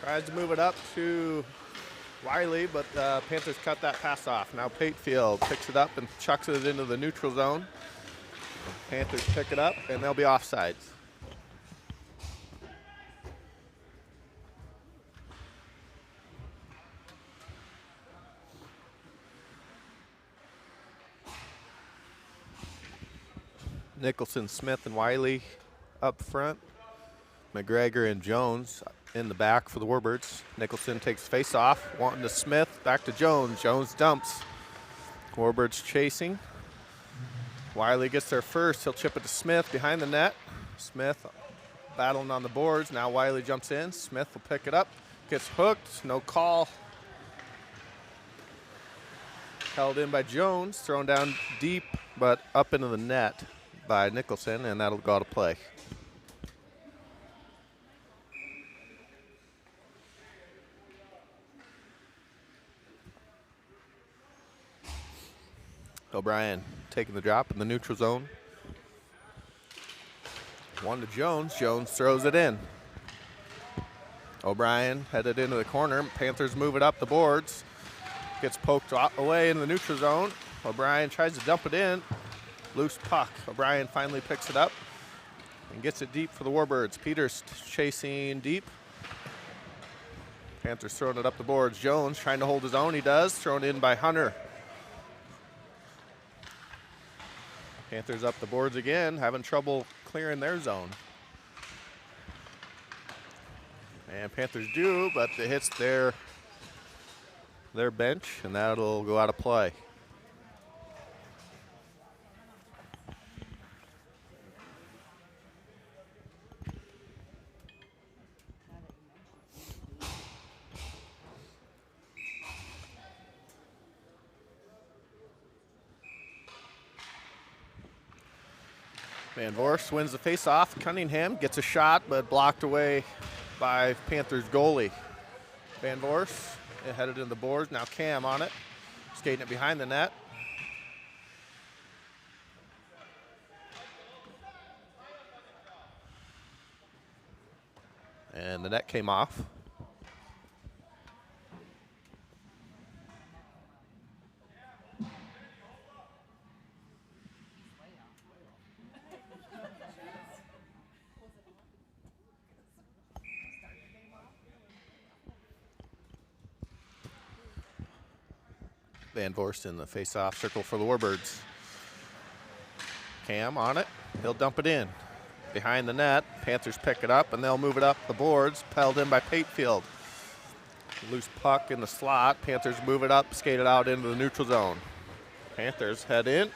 Tries to move it up to Wiley, but the Panthers cut that pass off. Now Patefield picks it up and chucks it into the neutral zone. Panthers pick it up, and they'll be offsides. Nicholson, Smith, and Wiley up front. McGregor and Jones in the back for the Warbirds. Nicholson takes face off, wanting to Smith, back to Jones. Jones dumps. Warbirds chasing. Wiley gets there first. He'll chip it to Smith behind the net. Smith battling on the boards. Now Wiley jumps in. Smith will pick it up. Gets hooked. No call. Held in by Jones. Thrown down deep, but up into the net by Nicholson, and that'll go out of play. O'Brien taking the drop in the neutral zone. One to Jones. Jones throws it in. O'Brien headed into the corner. Panthers move it up the boards. Gets poked away in the neutral zone. O'Brien tries to dump it in. Loose puck. O'Brien finally picks it up and gets it deep for the Warbirds. Peters chasing deep. Panthers throwing it up the boards. Jones trying to hold his own. He does. Thrown in by Hunter. Panthers up the boards again, having trouble clearing their zone. And Panthers do, but it hits their bench, and that'll go out of play. Van Voorst wins the face-off. Cunningham gets a shot, but blocked away by Panthers goalie. Van Voorst headed in the boards. Now Cam on it, skating it behind the net. And the net came off. Van Voorst in the face-off circle for the Warbirds. Cam on it. He'll dump it in. Behind the net, Panthers pick it up, and they'll move it up the boards. Held in by Patefield. Loose puck in the slot. Panthers move it up, skate it out into the neutral zone. Panthers head in.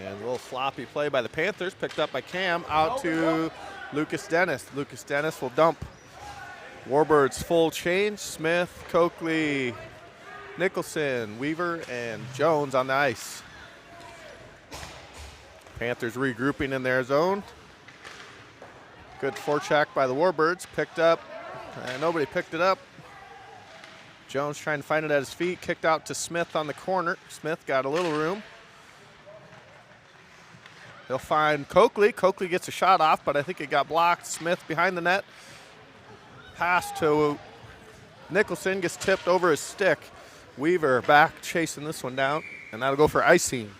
And a little sloppy play by the Panthers. Picked up by Cam. Out to Lucas Dennis. Lucas Dennis will dump. Warbirds full change. Smith, Coakley, Nicholson, Weaver, and Jones on the ice. Panthers regrouping in their zone. Good forecheck by the Warbirds. Picked up, and nobody picked it up. Jones trying to find it at his feet. Kicked out to Smith on the corner. Smith got a little room. He'll find Coakley. Coakley gets a shot off, but I think it got blocked. Smith behind the net. Pass to Nicholson, gets tipped over his stick. Weaver back chasing this one down, and that'll go for icing.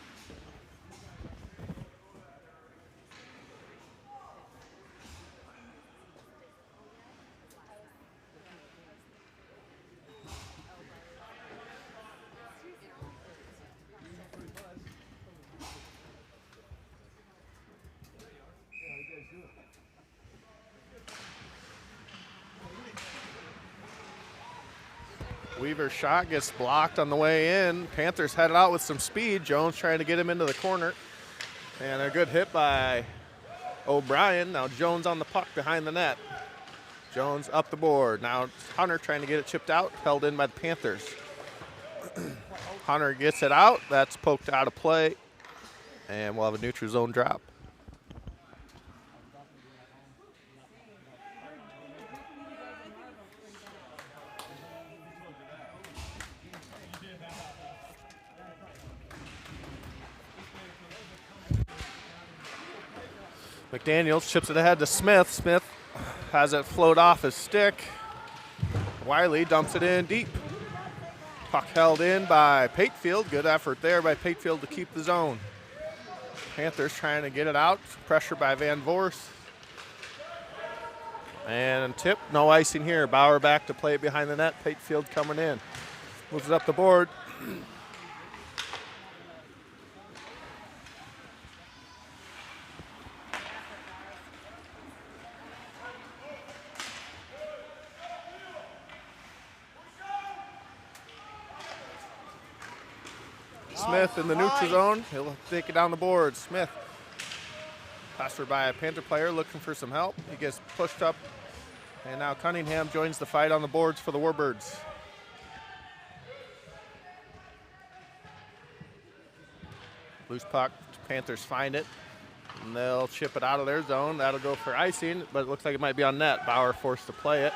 Weaver's shot gets blocked on the way in. Panthers headed out with some speed. Jones trying to get him into the corner. And a good hit by O'Brien. Now Jones on the puck behind the net. Jones up the board. Now Hunter trying to get it chipped out. Held in by the Panthers. Hunter gets it out. That's poked out of play. And we'll have a neutral zone drop. McDaniels chips it ahead to Smith. Smith has it float off his stick. Wiley dumps it in deep. Puck held in by Patefield. Good effort there by Patefield to keep the zone. Panthers trying to get it out. Pressure by Van Voorst. And tip, no icing here. Bauer back to play it behind the net. Patefield coming in. Moves it up the board. Smith in the neutral zone. He'll take it down the board. Smith, passed by a Panther player looking for some help. He gets pushed up, and now Cunningham joins the fight on the boards for the Warbirds. Loose puck. Panthers find it, and they'll chip it out of their zone. That'll go for icing, but it looks like it might be on net. Bauer forced to play it.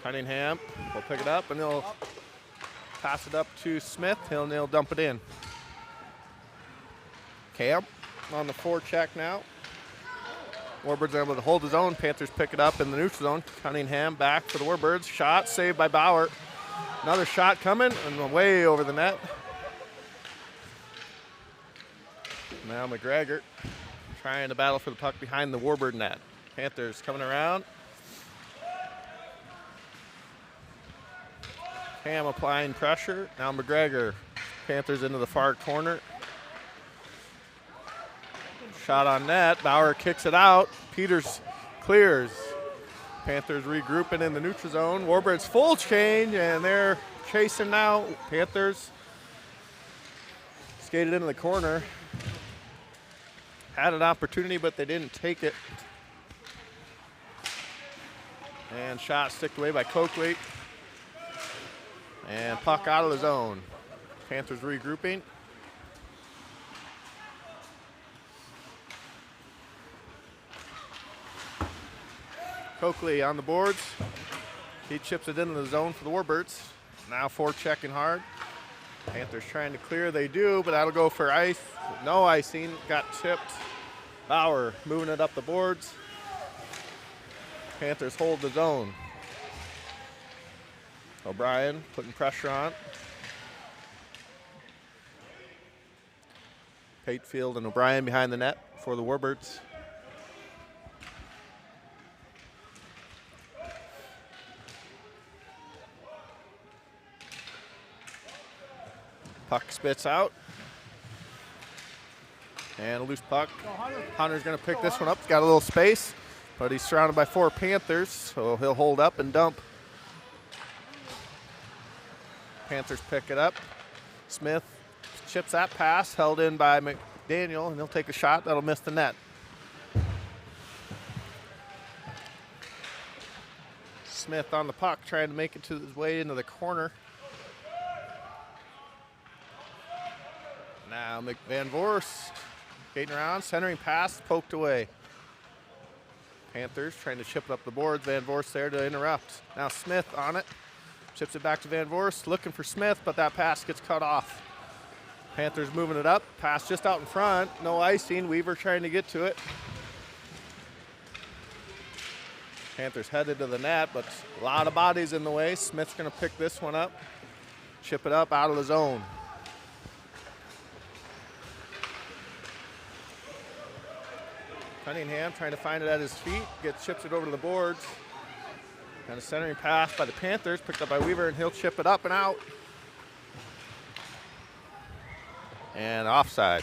Cunningham will pick it up, and he'll pass it up to Smith. He'll dump it in. Cam on the forecheck now. Warbirds are able to hold his own. Panthers pick it up in the neutral zone. Cunningham back for the Warbirds. Shot saved by Bauer. Another shot coming and way over the net. Now McGregor trying to battle for the puck behind the Warbird net. Panthers coming around. Cam applying pressure. Now McGregor. Panthers into the far corner. Shot on net. Bauer kicks it out. Peters clears. Panthers regrouping in the neutral zone. Warbirds full change, and they're chasing now. Panthers skated into the corner. Had an opportunity, but they didn't take it. And shot sticked away by Coakley. And puck out of the zone. Panthers regrouping. Coakley on the boards. He chips it into the zone for the Warbirds. Now forechecking hard. Panthers trying to clear. They do, but that'll go for ice. No icing. Got tipped. Bauer moving it up the boards. Panthers hold the zone. O'Brien putting pressure on. Patefield and O'Brien behind the net for the Warbirds. Puck spits out. And a loose puck. Hunter's going to pick this one up. He's got a little space, but he's surrounded by 4 Panthers, so he'll hold up and dump. Panthers pick it up. Smith chips that pass, held in by McDaniel, and he'll take a shot. That'll miss the net. Smith on the puck, trying to make it to his way into the corner. Now Van Voorst skating around, centering pass, poked away. Panthers trying to chip it up the boards. Van Voorst there to interrupt. Now Smith on it. Chips it back to Van Voorst, looking for Smith, but that pass gets cut off. Panthers moving it up. Pass just out in front. No icing. Weaver trying to get to it. Panthers headed to the net, but a lot of bodies in the way. Smith's going to pick this one up. Chip it up out of the zone. Cunningham trying to find it at his feet. Chips it over to the boards. And a centering pass by the Panthers, picked up by Weaver, and he'll chip it up and out. And offside.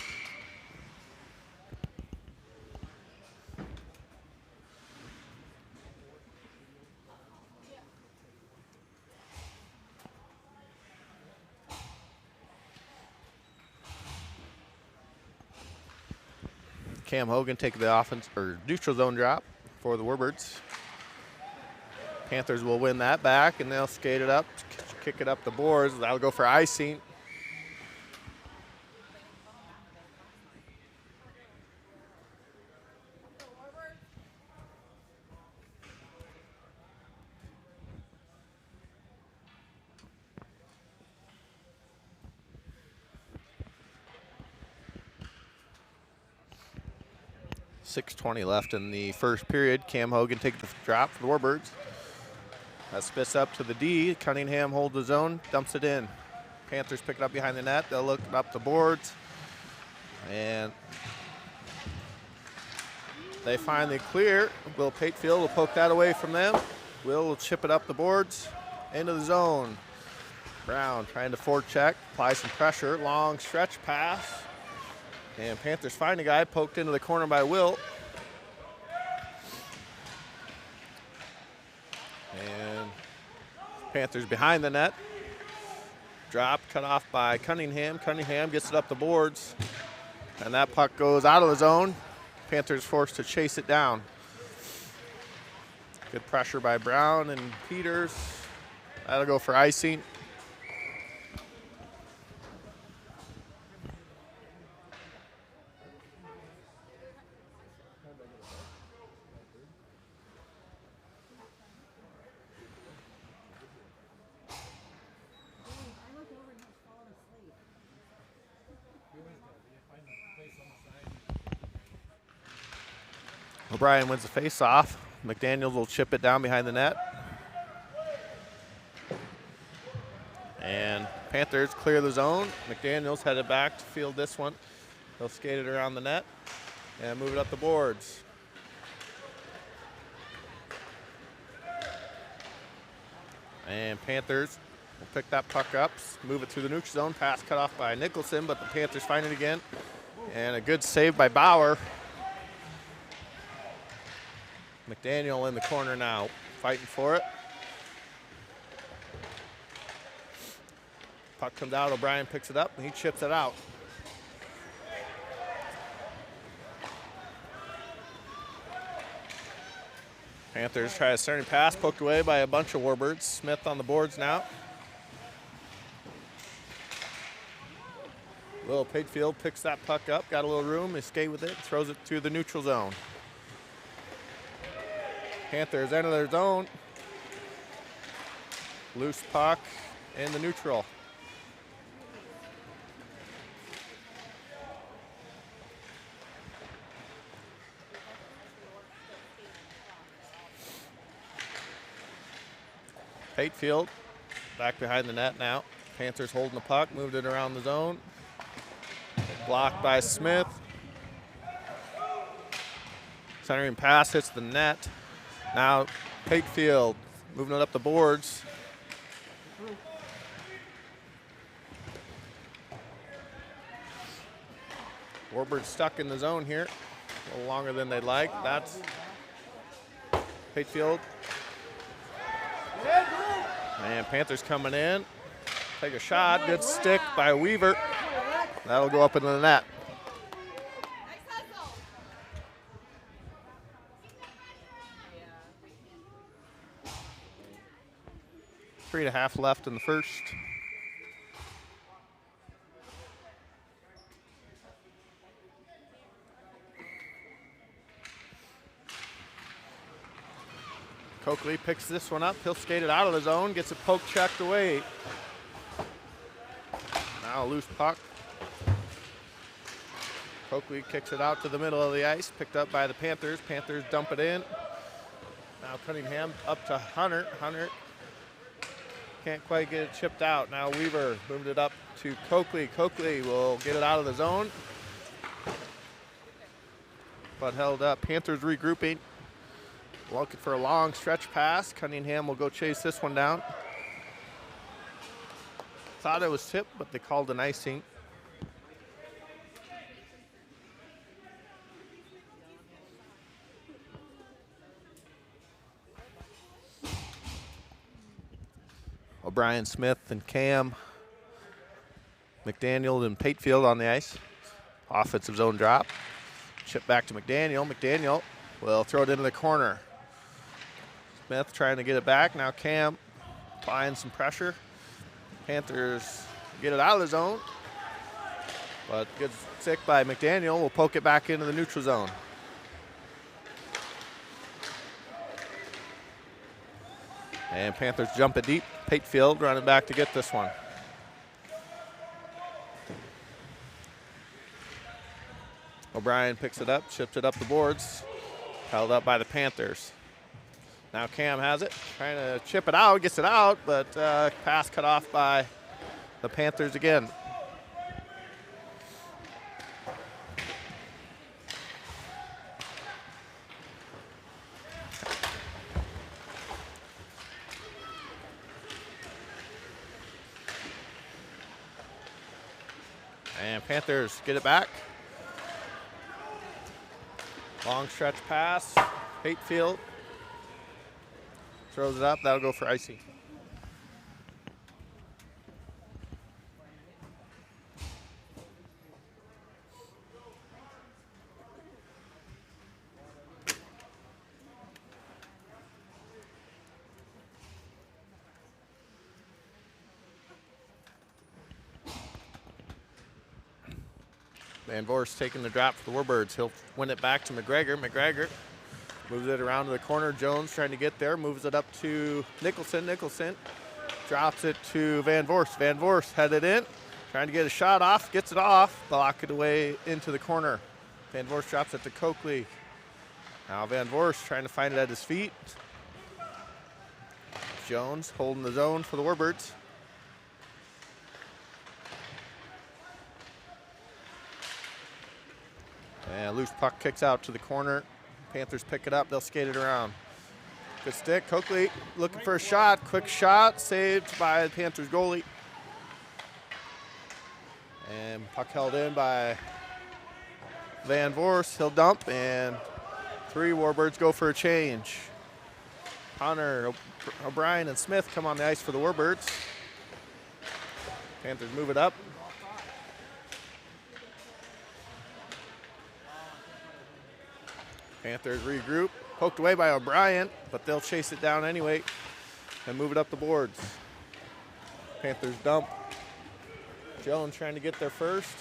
Cam Hogan taking the offense or neutral zone drop for the Warbirds. Panthers will win that back, and they'll skate it up, kick it up the boards. That'll go for icing. 6:20 left in the first period. Cam Hogan taking the drop for the Warbirds. That spits up to the D. Cunningham holds the zone, dumps it in. Panthers pick it up behind the net. They'll look up the boards. And they finally clear. Will Patefield will poke that away from them. Will chip it up the boards into the zone. Brown trying to forecheck, apply some pressure. Long stretch pass. And Panthers find a guy, poked into the corner by Will. And Panthers behind the net. Drop, cut off by Cunningham. Cunningham gets it up the boards. And that puck goes out of the zone. Panthers forced to chase it down. Good pressure by Brown and Peters. That'll go for icing. O'Brien wins the face-off. McDaniels will chip it down behind the net. And Panthers clear the zone. McDaniels headed back to field this one. He'll skate it around the net and move it up the boards. And Panthers will pick that puck up, move it through the neutral zone. Pass cut off by Nicholson, but the Panthers find it again. And a good save by Bauer. McDaniel in the corner now, fighting for it. Puck comes out, O'Brien picks it up, and he chips it out. Panthers try a centering pass, poked away by a bunch of Warbirds. Smith on the boards now. Will Patefield picks that puck up, got a little room, they skate with it, throws it through the neutral zone. Panthers enter their zone. Loose puck in the neutral. Patefield back behind the net now. Panthers holding the puck, moved it around the zone. Blocked by Smith. Centering pass hits the net. Now Patefield moving it up the boards. Warbird stuck in the zone here. A little longer than they'd like. That's Patefield. And Panthers coming in. Take a shot. Good stick by Weaver. That'll go up into the net. 3.5 left in the first. Coakley picks this one up. He'll skate it out of the zone, gets it poke checked away. Now a loose puck. Coakley kicks it out to the middle of the ice, picked up by the Panthers. Panthers dump it in. Now Cunningham up to Hunter. Hunter can't quite get it chipped out. Now Weaver moved it up to Coakley. Coakley will get it out of the zone, but held up. Panthers regrouping. Looking for a long stretch pass. Cunningham will go chase this one down. Thought it was tipped, but they called an icing. O'Brien, Smith, and Cam. McDaniel and Patefield on the ice. Offensive zone drop. Chip back to McDaniel. McDaniel will throw it into the corner. Smith trying to get it back. Now Cam applying some pressure. Panthers get it out of the zone. But good stick by McDaniel. Will poke it back into the neutral zone. And Panthers jump it deep. Patefield running back to get this one. O'Brien picks it up, chips it up the boards. Held up by the Panthers. Now Cam has it, trying to chip it out, gets it out, but pass cut off by the Panthers again. And Panthers get it back. Long stretch pass. Hatefield throws it up. That'll go for icing. Van Voorst taking the drop for the Warbirds. He'll win it back to McGregor. McGregor moves it around to the corner. Jones trying to get there. Moves it up to Nicholson. Nicholson drops it to Van Voorst. Van Voorst headed in. Trying to get a shot off. Gets it off. Block it away into the corner. Van Voorst drops it to Coakley. Now Van Voorst trying to find it at his feet. Jones holding the zone for the Warbirds. And loose puck kicks out to the corner. Panthers pick it up. They'll skate it around. Good stick. Coakley looking for a shot. Quick shot. Saved by the Panthers goalie. And puck held in by Van Voorst. He'll dump. And 3 Warbirds go for a change. Hunter, O'Brien, and Smith come on the ice for the Warbirds. Panthers move it up. Panthers regroup, poked away by O'Brien, but they'll chase it down anyway and move it up the boards. Panthers dump. Jones trying to get there first.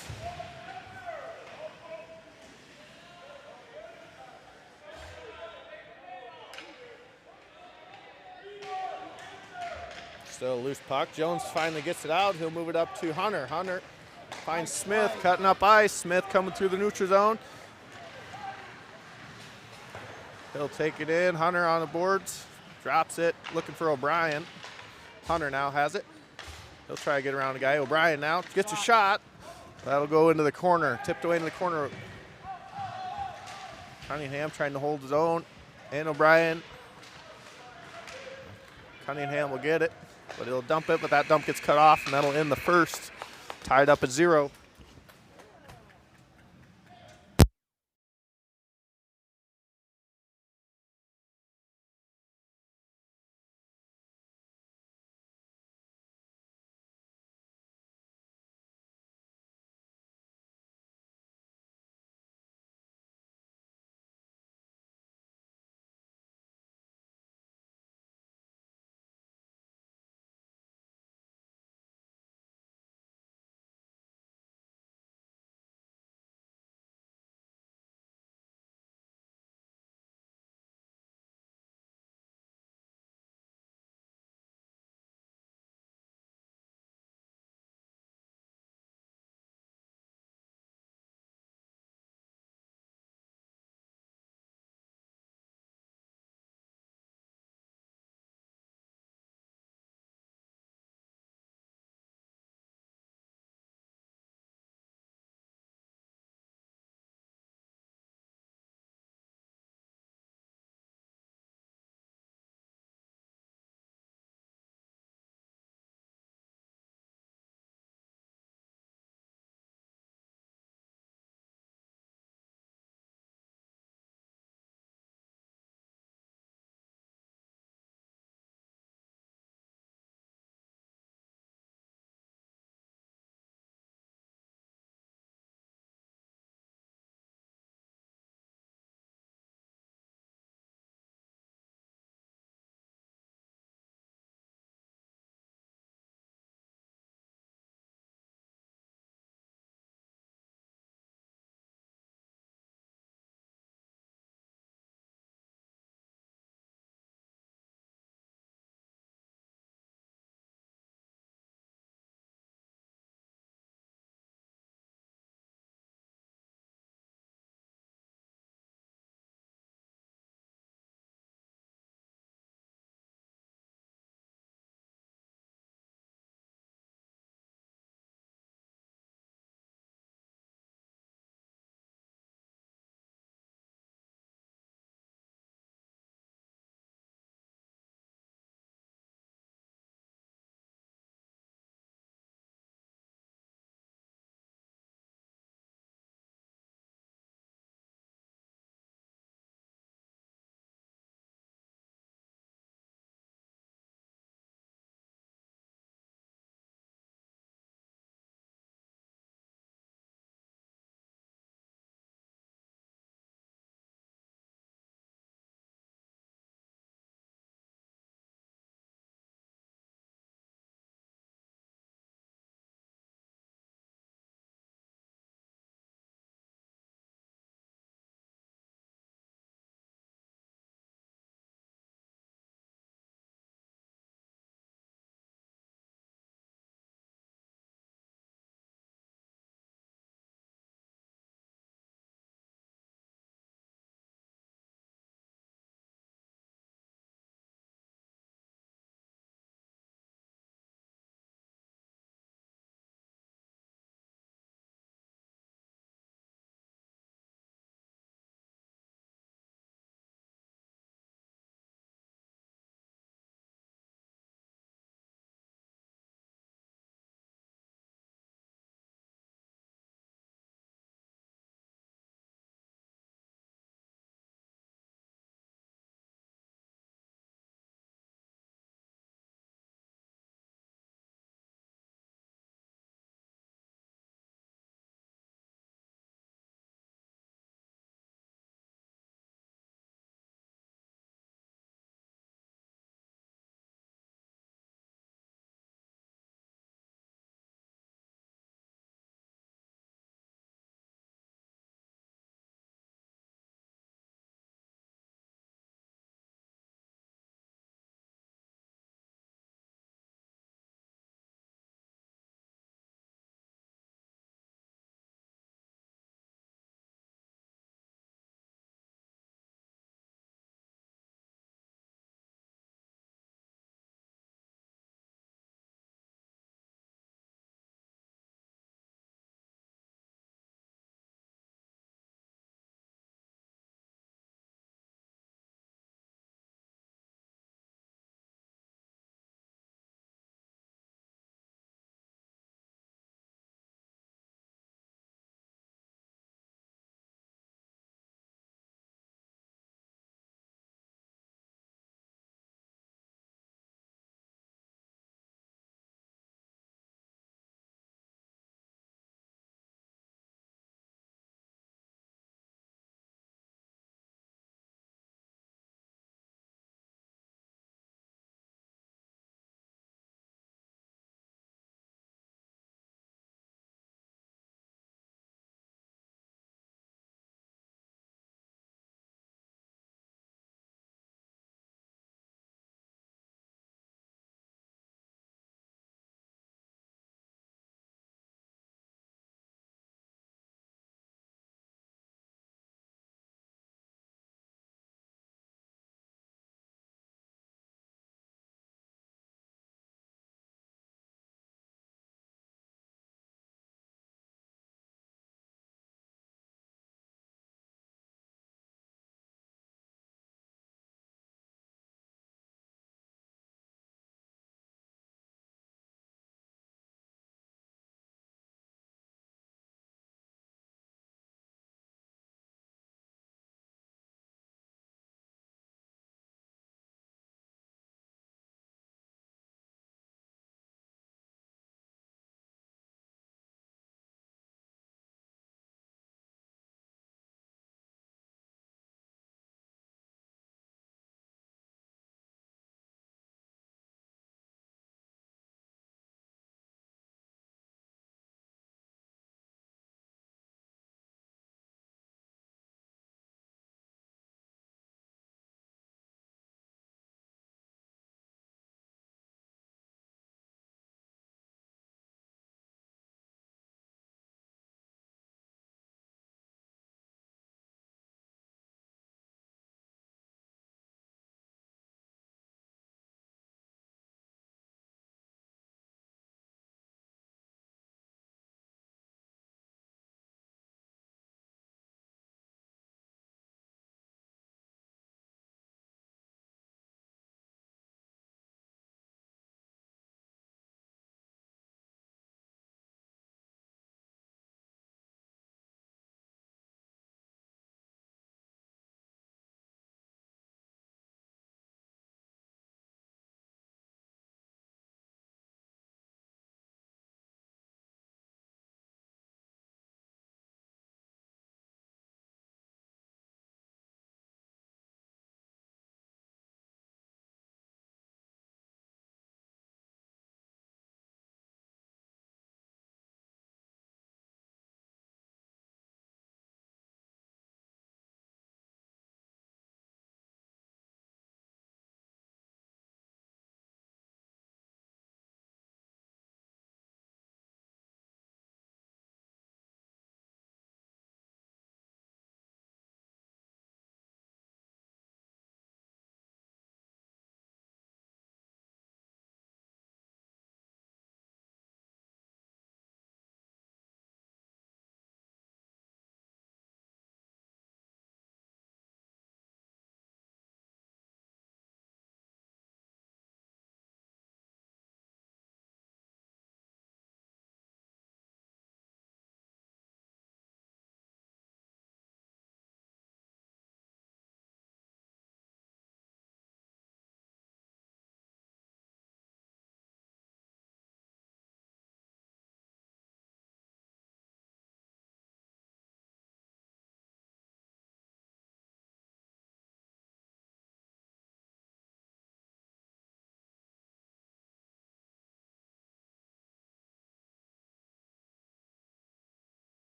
Still a loose puck. Jones finally gets it out. He'll move it up to Hunter. Hunter finds Smith cutting up ice. Smith coming through the neutral zone. He'll take it in. Hunter on the boards. Drops it. Looking for O'Brien. Hunter now has it. He'll try to get around the guy. O'Brien now gets a shot. That'll go into the corner. Tipped away into the corner. Cunningham trying to hold his own. And O'Brien. Cunningham will get it, but he'll dump it, but that dump gets cut off, and that'll end the first. Tied up at 0.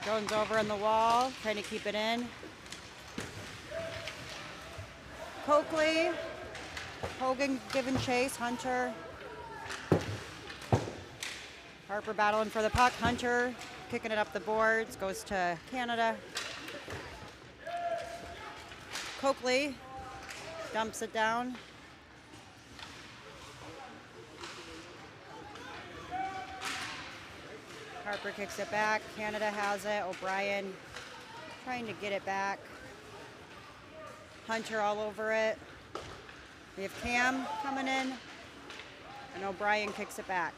Jones over on the wall, trying to keep it in. Coakley, Hogan giving chase, Hunter. Harper battling for the puck, Hunter kicking it up the boards, goes to Canada. Coakley dumps it down. Harper kicks it back. Canada has it. O'Brien trying to get it back. Hunter all over it. We have Cam coming in, and O'Brien kicks it back.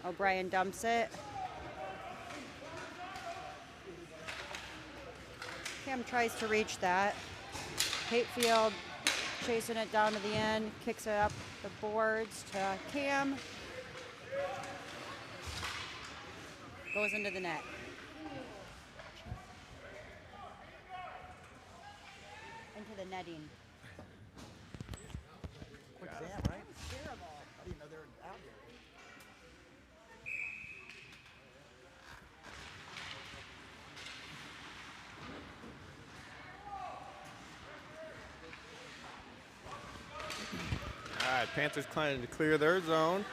O'Brien dumps it. Cam tries to reach that. Hatefield chasing it down to the end, kicks it up the boards to Cam. Goes into the net. Into the netting. Quick jam, right? Terrible. I didn't know they were out here. All right, Panthers trying to clear their zone.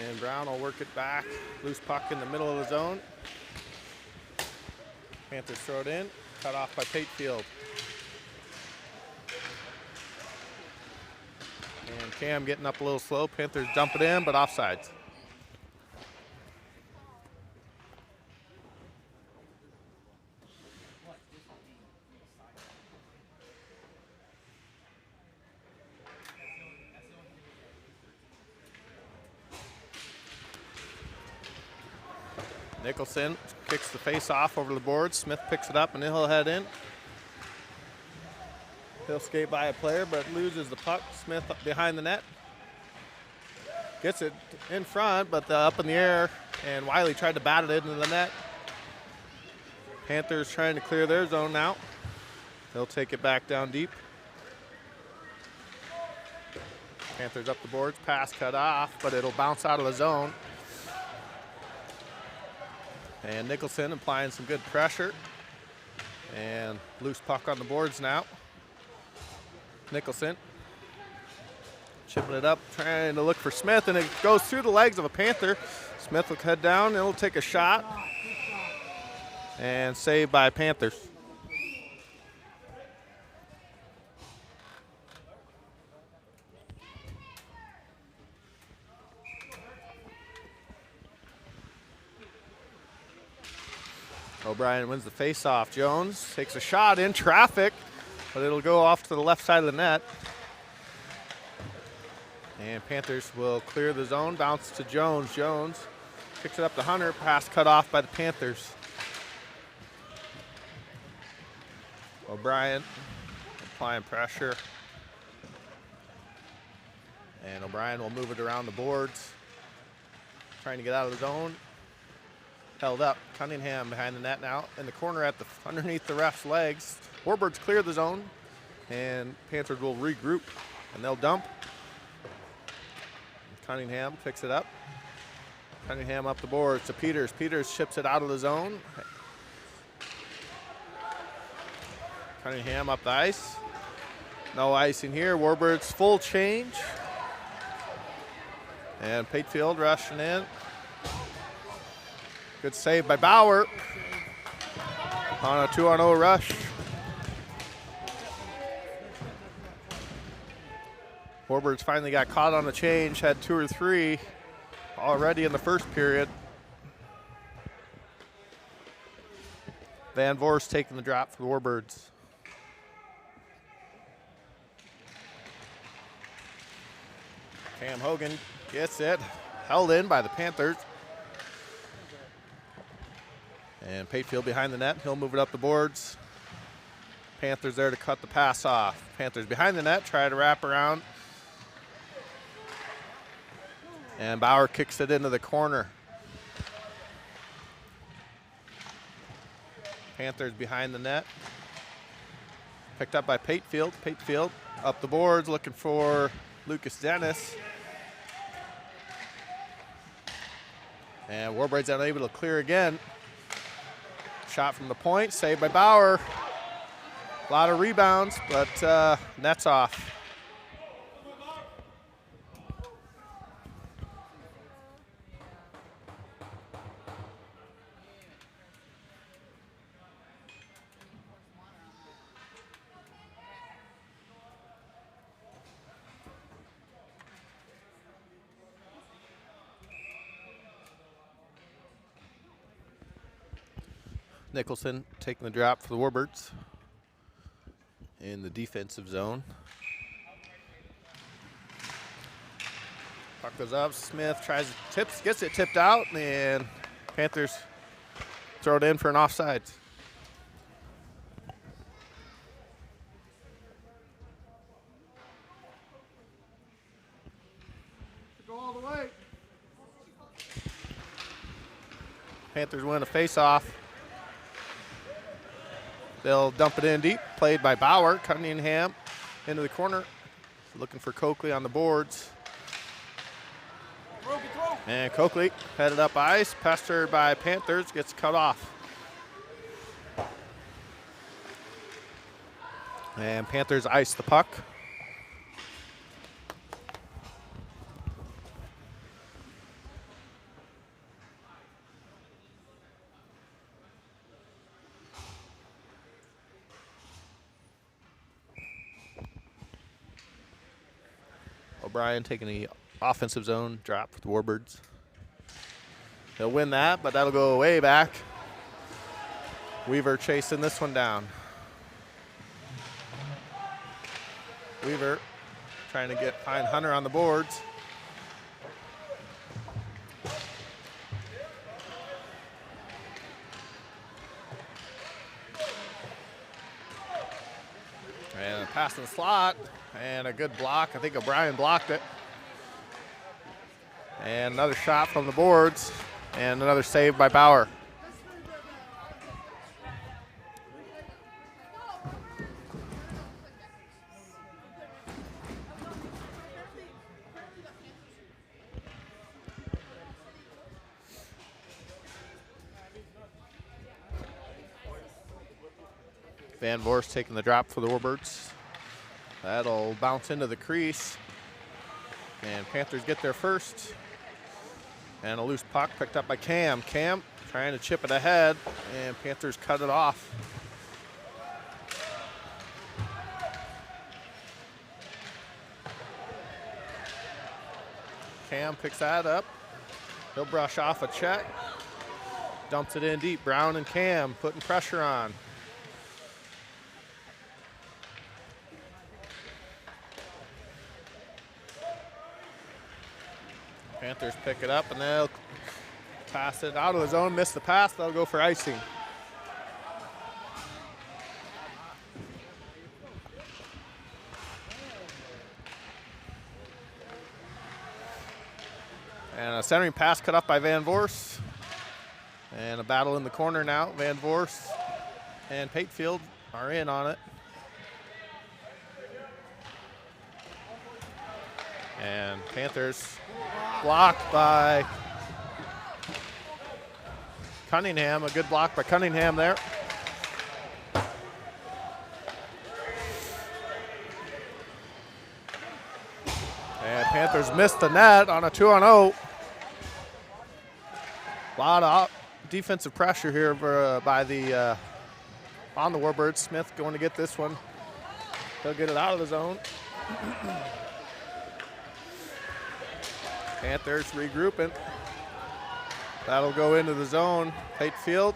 And Brown will work it back. Loose puck in the middle of the zone. Panthers throw it in. Cut off by Patefield. And Cam getting up a little slow. Panthers dump it in, but offsides. Nicholson kicks the face off over the board. Smith picks it up and he'll head in. He'll skate by a player but loses the puck. Smith up behind the net. Gets it in front but up in the air, and Wiley tried to bat it into the net. Panthers trying to clear their zone now. They'll take it back down deep. Panthers up the boards. Pass cut off, but it'll bounce out of the zone. And Nicholson applying some good pressure. And loose puck on the boards now. Nicholson chipping it up, trying to look for Smith, and it goes through the legs of a Panther. Smith will head down, and he'll take a shot. And saved by Panthers. O'Brien wins the face-off. Jones takes a shot in traffic, but it'll go off to the left side of the net. And Panthers will clear the zone, bounce to Jones. Jones picks it up to Hunter, pass cut off by the Panthers. O'Brien applying pressure. And O'Brien will move it around the boards, trying to get out of the zone. Held up. Cunningham behind the net now in the corner underneath the ref's legs. Warbirds clear the zone, and Panthers will regroup, and they'll dump. Cunningham picks it up. Cunningham up the boards to Peters. Peters ships it out of the zone. Cunningham up the ice. No icing here. Warbirds full change. And Patefield rushing in. Good save by Bauer on a 2-on-0 rush. Warbirds finally got caught on the change, had 2 or 3 already in the first period. Van Voorst taking the drop for the Warbirds. Cam Hogan gets it, held in by the Panthers. And Patefield behind the net. He'll move it up the boards. Panthers there to cut the pass off. Panthers behind the net, try to wrap around. And Bauer kicks it into the corner. Panthers behind the net. Picked up by Patefield. Patefield up the boards looking for Lucas Dennis. And Warbirds unable to clear again. Shot from the point, saved by Bauer. A lot of rebounds, but nets off. Nicholson taking the drop for the Warbirds in the defensive zone. Puck goes up. Smith tries tips, gets it tipped out, and Panthers throw it in for an offside. Go all the way. Panthers win a face-off. They'll dump it in deep. Played by Bauer. Cunningham into the corner. Looking for Coakley on the boards. And Coakley headed up ice. Pestered by Panthers. Gets cut off. And Panthers ice the puck. O'Brien taking the offensive zone drop with the Warbirds. He'll win that, but that'll go way back. Weaver chasing this one down. Weaver trying to find Hunter on the boards. And a pass in the slot. And a good block. I think O'Brien blocked it. And another shot from the boards. And another save by Bauer. Van Voorst taking the drop for the Warbirds. That'll bounce into the crease. And Panthers get there first. And a loose puck picked up by Cam. Cam trying to chip it ahead, and Panthers cut it off. Cam picks that up. He'll brush off a check. Dumps it in deep. Brown and Cam putting pressure on. Panthers pick it up, and they'll pass it out of the zone. Miss the pass. They'll go for icing. And a centering pass cut off by Van Voorst. And a battle in the corner now. Van Voorst and Patefield are in on it. And Panthers blocked by Cunningham. A good block by Cunningham there. And Panthers missed the net on a 2-on-0. A lot of defensive pressure here by the on the Warbirds. Smith going to get this one. He'll get it out of the zone. Panthers regrouping. That'll go into the zone. Patefield.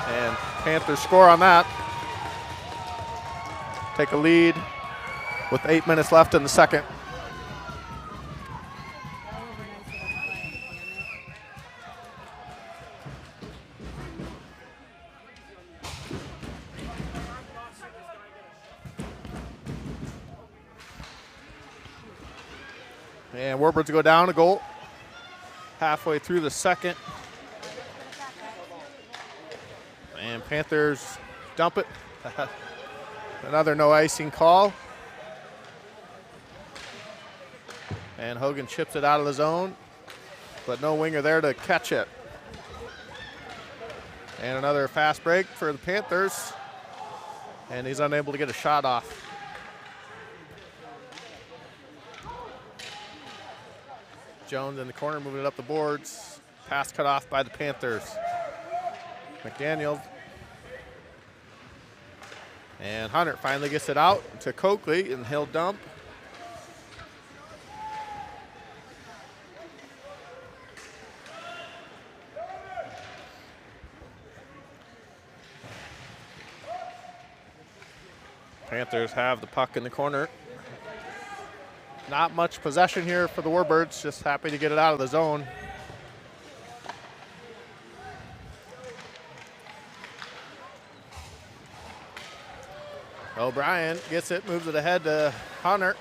And Panthers score on that. Take a lead with 8 minutes left in the second. And Warbirds go down a goal halfway through the second. And Panthers dump it. Another no icing call. And Hogan chips it out of the zone, but no winger there to catch it. And another fast break for the Panthers. And he's unable to get a shot off. Jones in the corner, moving it up the boards. Pass cut off by the Panthers. McDaniel. And Hunter finally gets it out to Coakley, and he'll dump. Panthers have the puck in the corner. Not much possession here for the Warbirds, just happy to get it out of the zone. O'Brien gets it, moves it ahead to Hunter.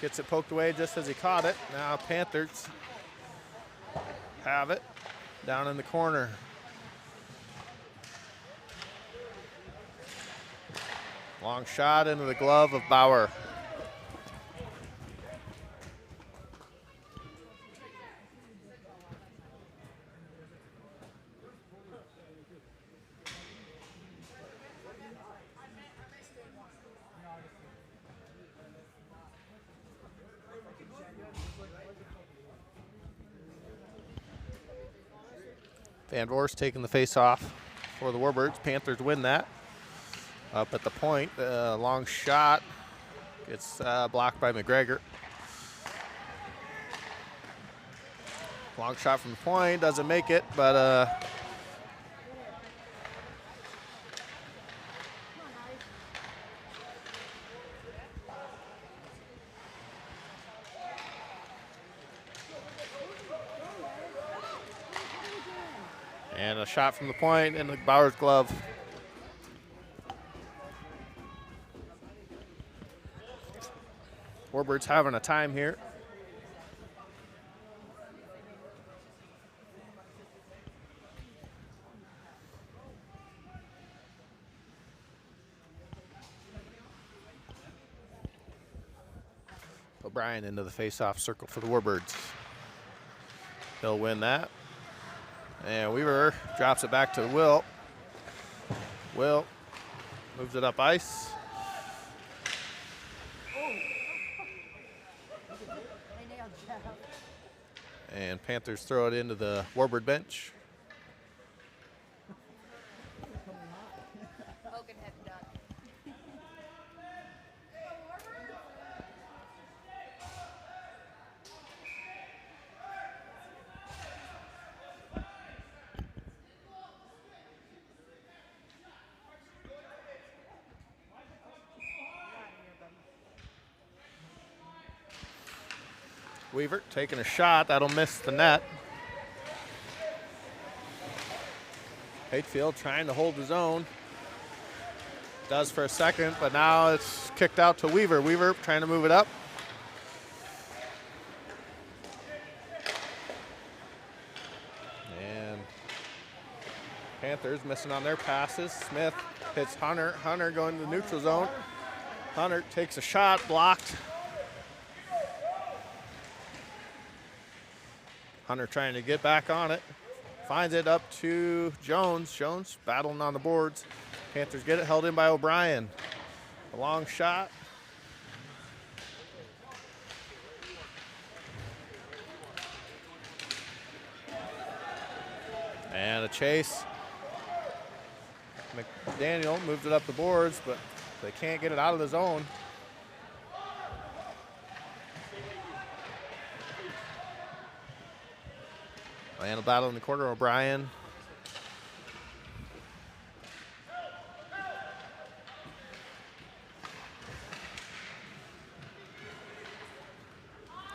Gets it poked away just as he caught it. Now Panthers have it down in the corner. Long shot into the glove of Bauer. Van Voorst taking the face off for the Warbirds. Panthers win that. Up at the point, long shot gets blocked by McGregor. Long shot from the point, doesn't make it, but and a shot from the point in the Bauer's glove. Warbirds having a time here. O'Brien into the face-off circle for the Warbirds. He'll win that. And Weaver drops it back to Will. Will moves it up ice. And Panthers throw it into the Warbird bench. Hogan had done. Weaver taking a shot, that'll miss the net. Hatefield trying to hold his own. Does for a second, but now it's kicked out to Weaver. Weaver trying to move it up. And Panthers missing on their passes. Smith hits Hunter. Hunter going to the neutral zone. Hunter takes a shot, blocked. Hunter trying to get back on it. Finds it up to Jones. Jones battling on the boards. Panthers get it held in by O'Brien. A long shot. And a chase. McDaniel moves it up the boards, but they can't get it out of the zone. And a battle in the corner, O'Brien.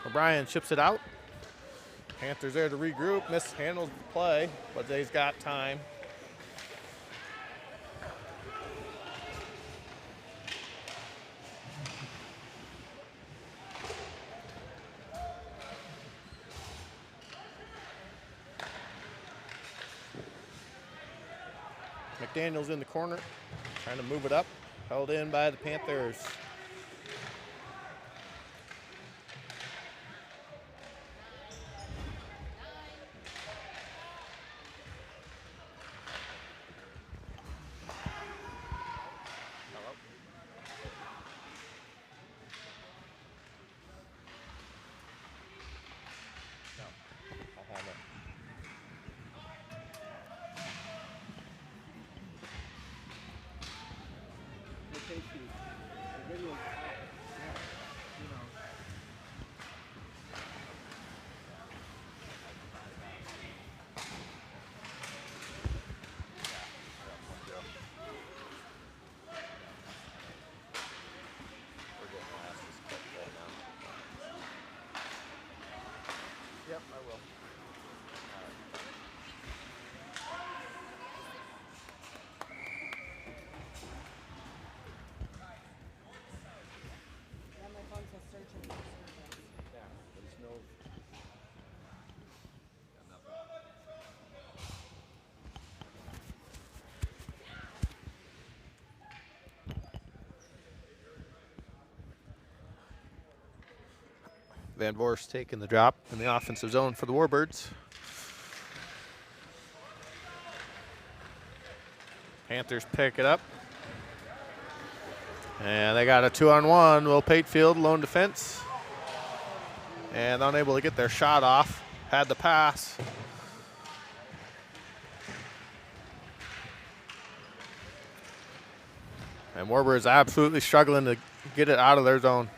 O'Brien chips it out. Panthers there to regroup. Mishandles the play, but they've got time. McDaniel's in the corner, trying to move it up. Held in by the Panthers. Van Voorst taking the drop in the offensive zone for the Warbirds. Panthers pick it up. And they got a 2-on-1. Will Patefield, lone defense. And unable to get their shot off. Had the pass. And Warbirds absolutely struggling to get it out of their zone.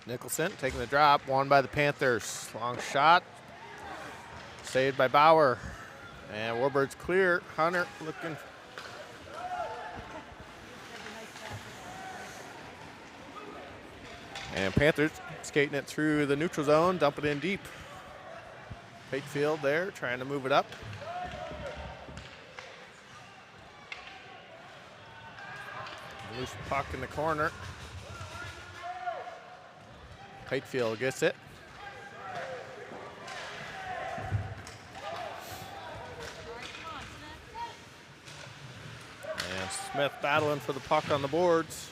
Nicholson taking the drop, won by the Panthers. Long shot, saved by Bauer. And Warbirds clear. Hunter looking. And Panthers skating it through the neutral zone, dump it in deep. Patefield there, trying to move it up. Loose puck in the corner. Patefield gets it. And Smith battling for the puck on the boards.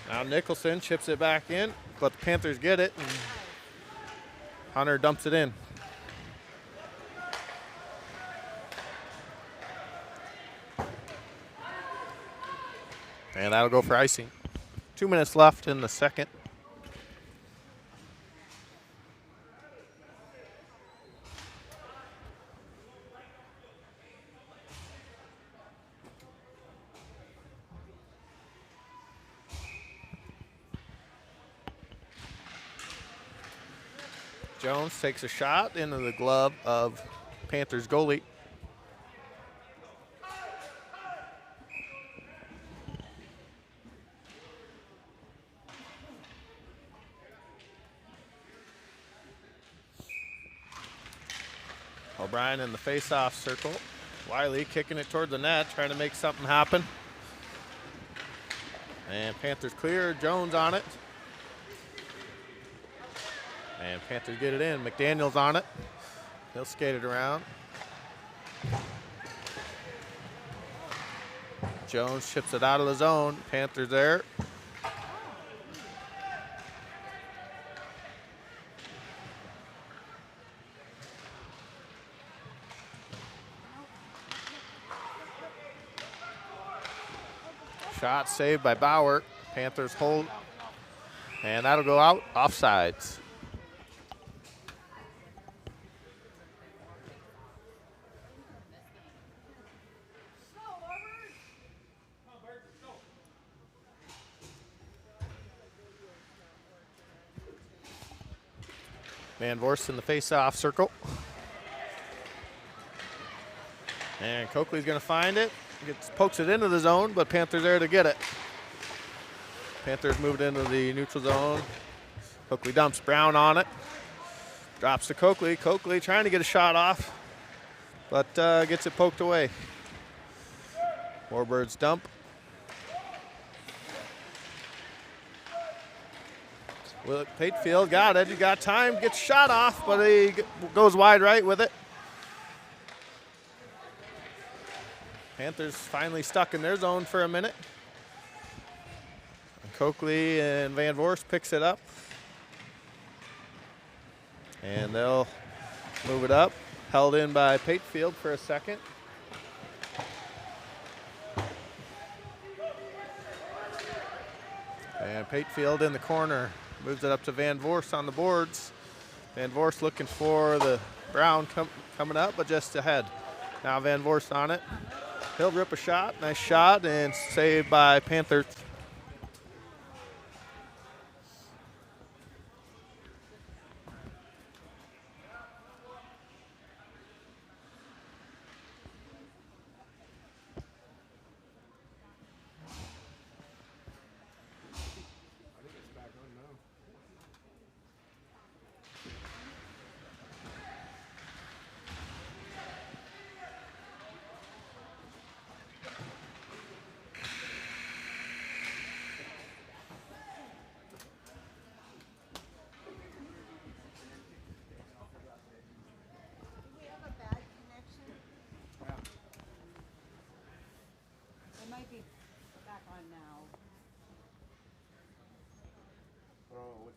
Now Nicholson chips it back in, but the Panthers get it. And Hunter dumps it in. And that'll go for icing. 2 minutes left in the second. Jones takes a shot into the glove of Panthers goalie. O'Brien in the face-off circle. Wiley kicking it toward the net, trying to make something happen. And Panthers clear, Jones on it. And Panthers get it in. McDaniel's on it. He'll skate it around. Jones chips it out of the zone. Panthers there. Shot saved by Bauer. Panthers hold. And that'll go out. Offsides. Van Voorst in the face-off circle. And Coakley's going to find it. Pokes it into the zone, but Panthers there to get it. Panthers moved into the neutral zone. Coakley dumps Brown on it. Drops to Coakley. Coakley trying to get a shot off, but gets it poked away. Warbirds dump. Will Patefield got it. He got time, gets shot off, but he goes wide right with it. Panthers finally stuck in their zone for a minute. Coakley and Van Voorst picks it up. And they'll move it up. Held in by Patefield for a second. And Patefield in the corner. Moves it up to Van Voorst on the boards. Van Voorst looking for the Brown coming up, but just ahead. Now Van Voorst on it. He'll rip a shot. Nice shot and saved by Panthers.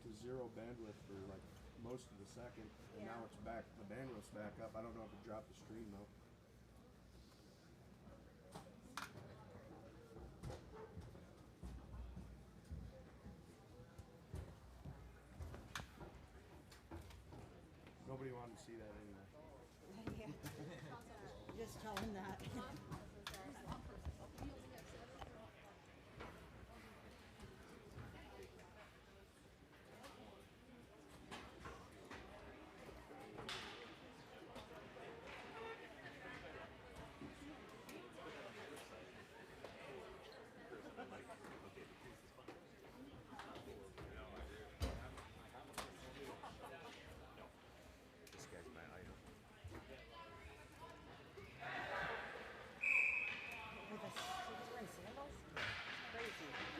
to 0 bandwidth for like most of the second, and now it's back. The bandwidth's back up. I don't know if it dropped the stream though. Nobody wanted to see that anyway. Just tell him that.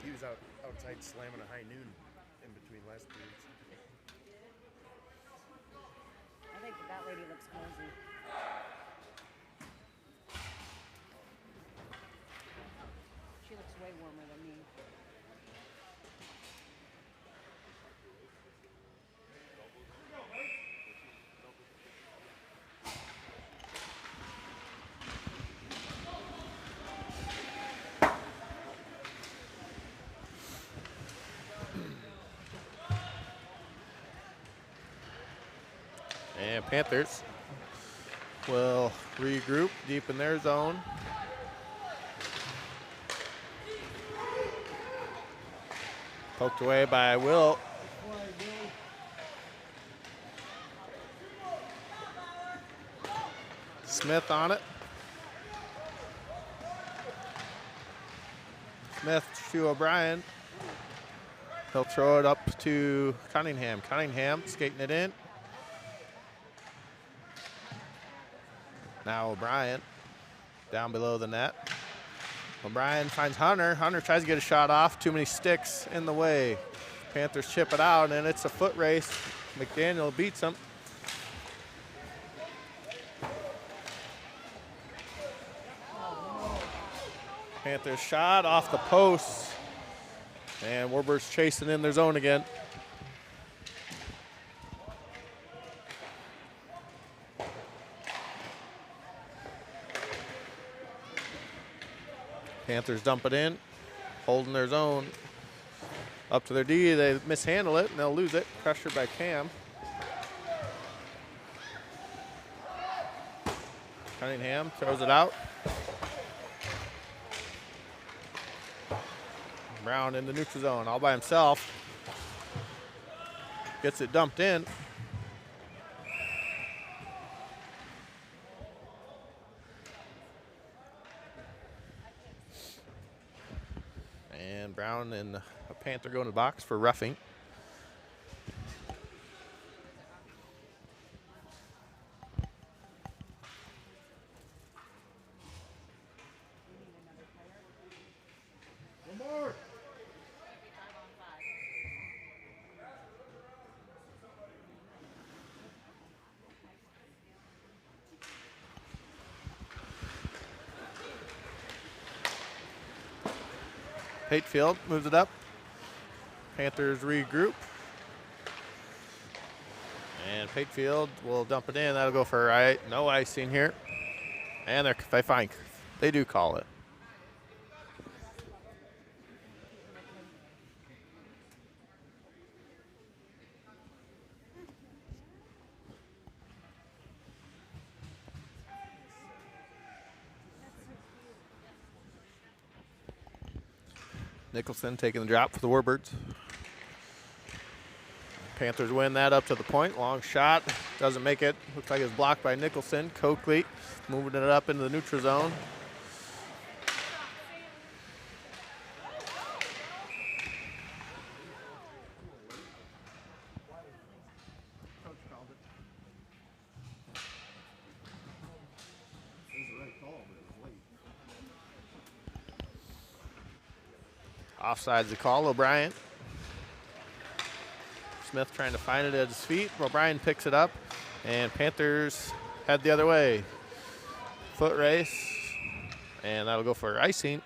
He was outside slamming a high noon in between last periods. I think that lady looks cozy. She looks way warmer than me. And Panthers will regroup deep in their zone. Poked away by Will. Smith on it. Smith to O'Brien. He'll throw it up to Cunningham. Cunningham skating it in. Now O'Brien down below the net. O'Brien finds Hunter. Hunter tries to get a shot off. Too many sticks in the way. Panthers chip it out, and it's a foot race. McDaniel beats him. Panthers shot off the post. And Warburg's chasing in their zone again. Panthers dump it in, holding their zone. Up to their D, they mishandle it, and they'll lose it. Pressured by Cam. Cunningham throws it out. Brown in the neutral zone, all by himself. Gets it dumped in. And Brown and a Panther go in the box for roughing. One more. Patefield moves it up. Panthers regroup. And Patefield will dump it in. That'll go for no icing here. And they do call it. Nicholson taking the drop for the Warbirds. Panthers win that up to the point. Long shot. Doesn't make it. Looks like it's blocked by Nicholson. Coakley moving it up into the neutral zone. Coach called it. It was the right call, but it was late. Offsides the call. O'Brien. Smith trying to find it at his feet. O'Brien picks it up, and Panthers head the other way. Foot race, and that'll go for icing.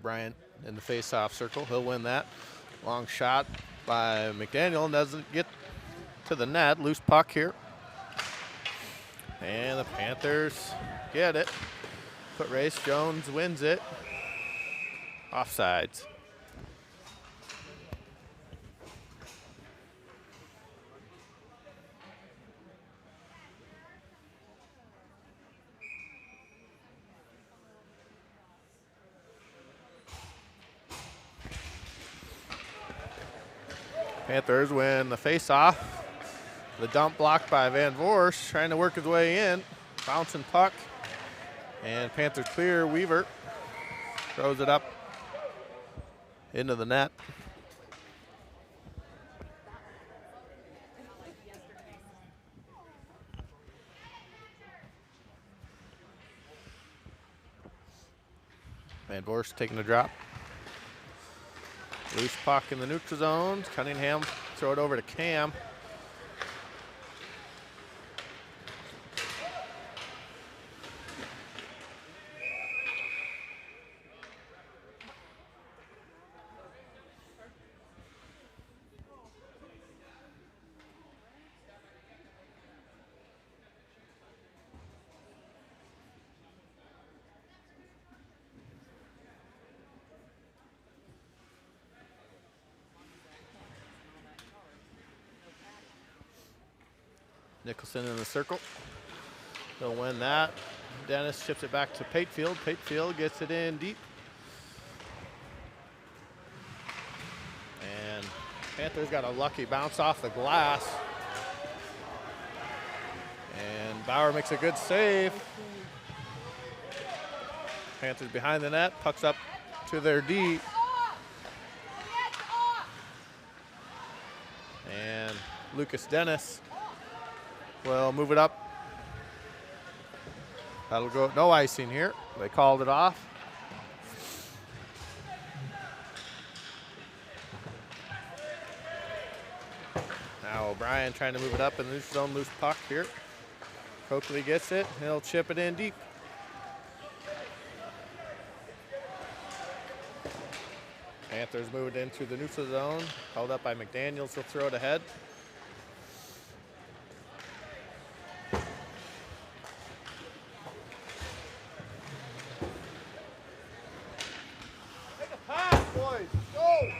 O'Brien in the face-off circle. He'll win that. Long shot by McDaniel. Doesn't get to the net. Loose puck here. And the Panthers get it. Foot race. Jones wins it. Offsides. Panthers win the face-off. The dump blocked by Van Voorst, trying to work his way in. Bouncing puck. And Panthers clear. Weaver throws it up into the net. Van Voorst taking a drop. Loose puck in the neutral zone. Cunningham throw it over to Cam. Nicholson in the circle. He'll win that. Dennis ships it back to Patefield. Patefield gets it in deep. And Panthers got a lucky bounce off the glass. And Bauer makes a good save. Panthers behind the net. Puck's up to their D. And Lucas Dennis will move it up. That'll go, no icing here. They called it off. Now O'Brien trying to move it up in the neutral zone, loose puck here. Coakley gets it, he'll chip it in deep. Panthers move it into the neutral zone, held up by McDaniels, he'll throw it ahead. Boys, go!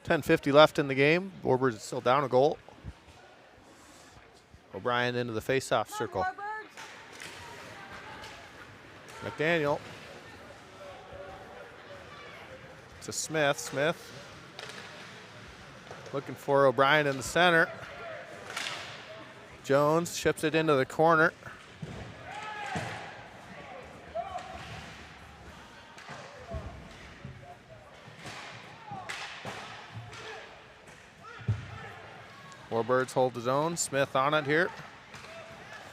10:50 left in the game. Warbirds still down a goal. O'Brien into the face-off circle. McDaniel to Smith. Smith looking for O'Brien in the center. Jones ships it into the corner. Warbirds hold his own. Smith on it here.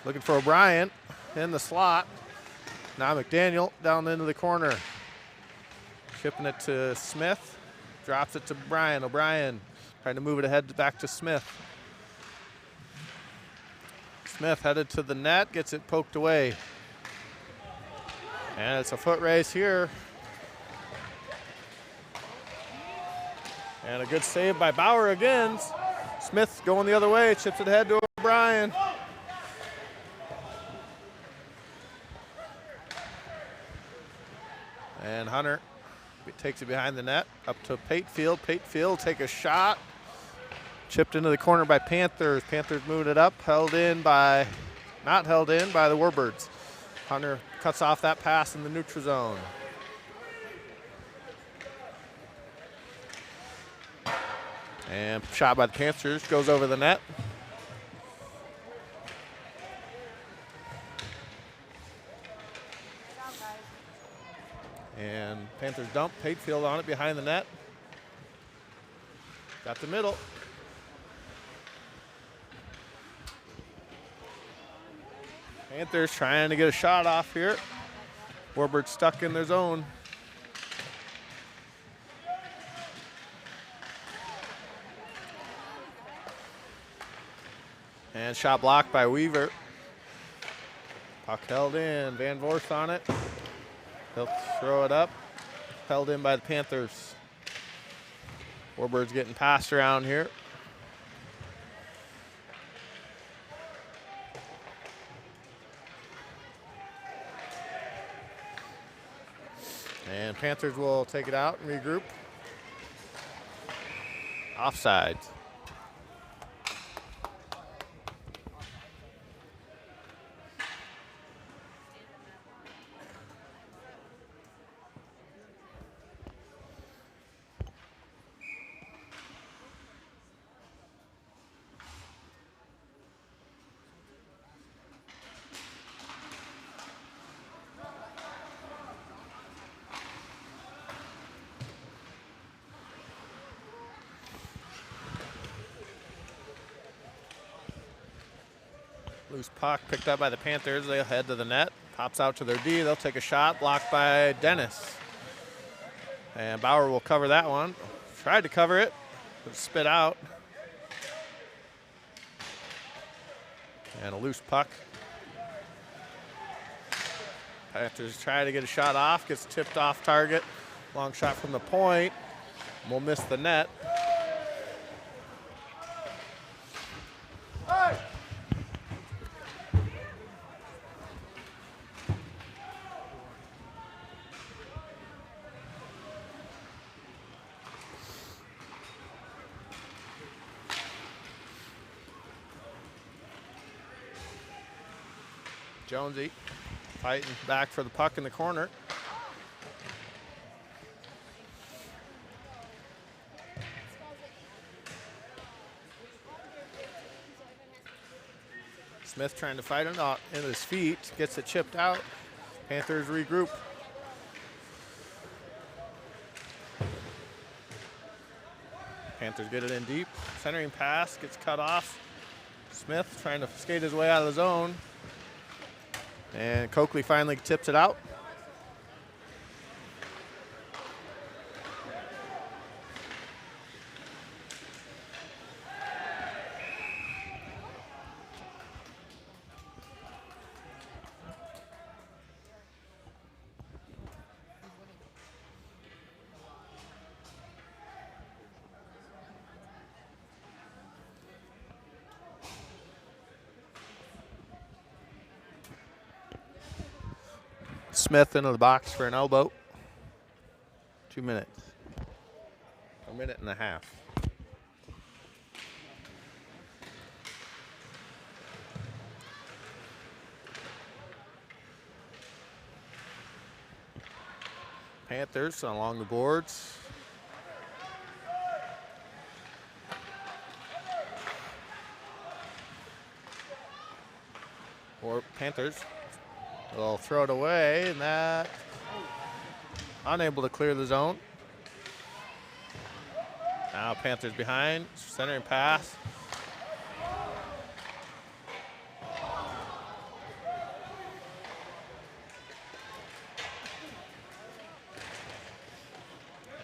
Looking for O'Brien in the slot. Now McDaniel down into the corner. Shipping it to Smith. Drops it to O'Brien. O'Brien trying to move it ahead back to Smith. Smith headed to the net, gets it poked away. And it's a foot race here. And a good save by Bauer again. Smith going the other way, chips it ahead to O'Brien. And Hunter takes it behind the net, up to Patefield. Patefield take a shot. Chipped into the corner by Panthers. Panthers moved it up, not held in by the Warbirds. Hunter cuts off that pass in the neutral zone. And shot by the Panthers goes over the net. And Panthers dump. Patefield on it behind the net. Got the middle. Panthers trying to get a shot off here. Warbird stuck in their zone. And shot blocked by Weaver. Puck held in. Van Voorst on it. He'll throw it up. Held in by the Panthers. Warbirds getting passed around here. And Panthers will take it out and regroup. Offside. Loose puck picked up by the Panthers. They'll head to the net. Pops out to their D. They'll take a shot. Blocked by Dennis. And Bauer will cover that one. Tried to cover it, but spit out. And a loose puck. Panthers try to get a shot off. Gets tipped off target. Long shot from the point. Will miss the net. Jonesy fighting back for the puck in the corner. Smith trying to fight it out in his feet, gets it chipped out. Panthers regroup. Panthers get it in deep. Centering pass gets cut off. Smith trying to skate his way out of the zone. And Coakley finally tips it out. Smith into the box for an elbow. 2 minutes. A minute and a half. Panthers along the boards. Or Panthers. They'll throw it away, and that unable to clear the zone. Now Panthers behind, centering pass.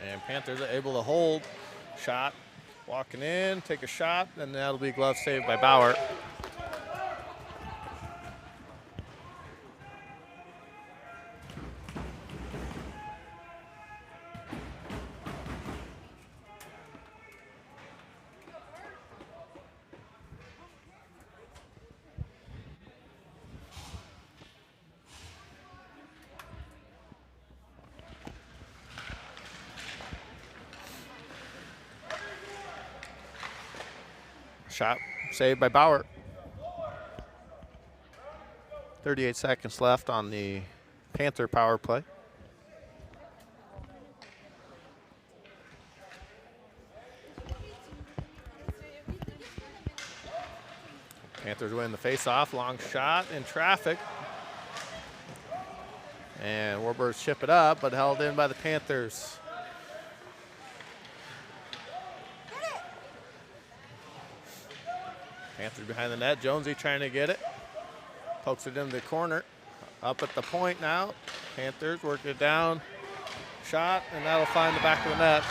And Panthers are able to hold. Shot, walking in, take a shot, and that'll be glove saved by Bauer. Shot saved by Bauer. 38 seconds left on the Panther power play. Panthers win the face-off. Long shot in traffic. And Warbirds chip it up, but held in by the Panthers. Panthers behind the net. Jonesy trying to get it. Pokes it into the corner. Up at the point now. Panthers work it down. Shot, and that'll find the back of the net.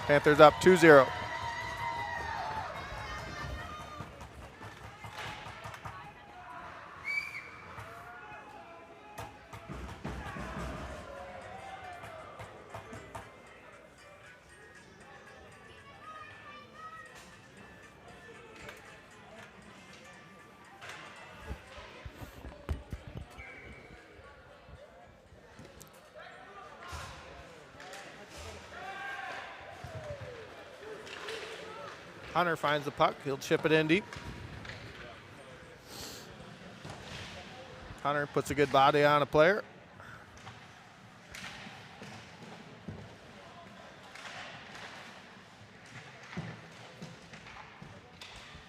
Panthers up 2-0. Hunter finds the puck. He'll chip it in deep. Hunter puts a good body on a player.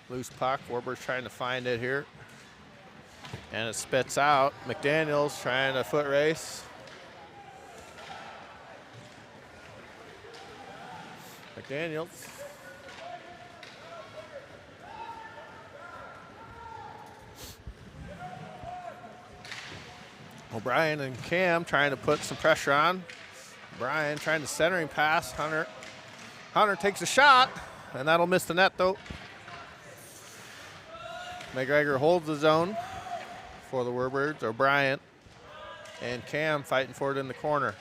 Loose puck. Warburg's trying to find it here. And it spits out. McDaniels trying to foot race. McDaniels. O'Brien and Cam trying to put some pressure on. O'Brien trying to centering pass. Hunter takes a shot, and that'll miss the net though. McGregor holds the zone for the Warbirds. O'Brien and Cam fighting for it in the corner.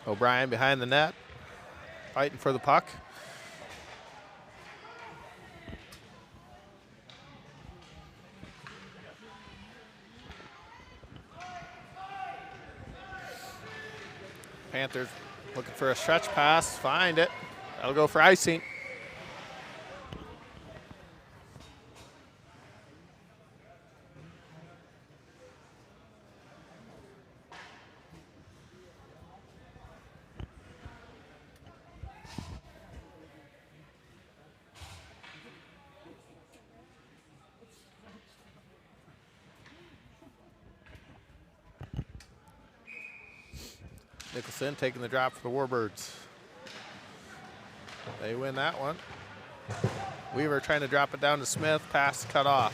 O'Brien behind the net, fighting for the puck. Panthers looking for a stretch pass, find it. That'll go for icing. Nicholson taking the drop for the Warbirds. They win that one. Weaver trying to drop it down to Smith. Pass cut off.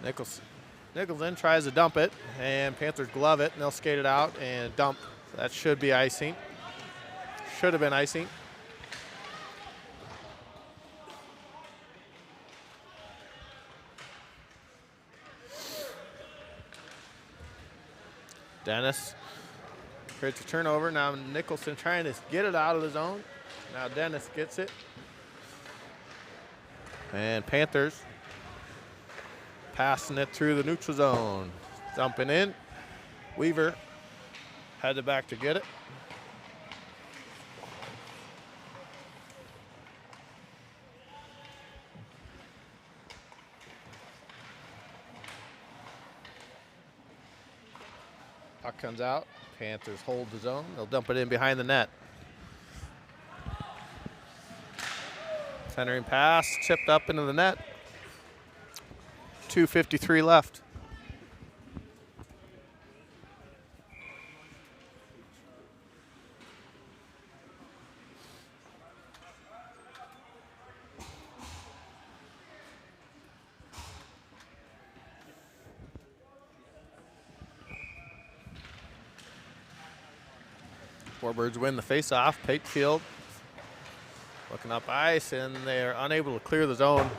Nicholson tries to dump it, and Panthers glove it, and they'll skate it out and dump. That should be icing. Should have been icing. Dennis creates a turnover. Now Nicholson trying to get it out of the zone. Now Dennis gets it. And Panthers passing it through the neutral zone. Dumping in. Weaver headed back to get it. Puck comes out. Panthers hold the zone. They'll dump it in behind the net. Centering pass, chipped up into the net. 2:53 left. Warbirds win the faceoff. Patefield looking up ice, and they're unable to clear the zone.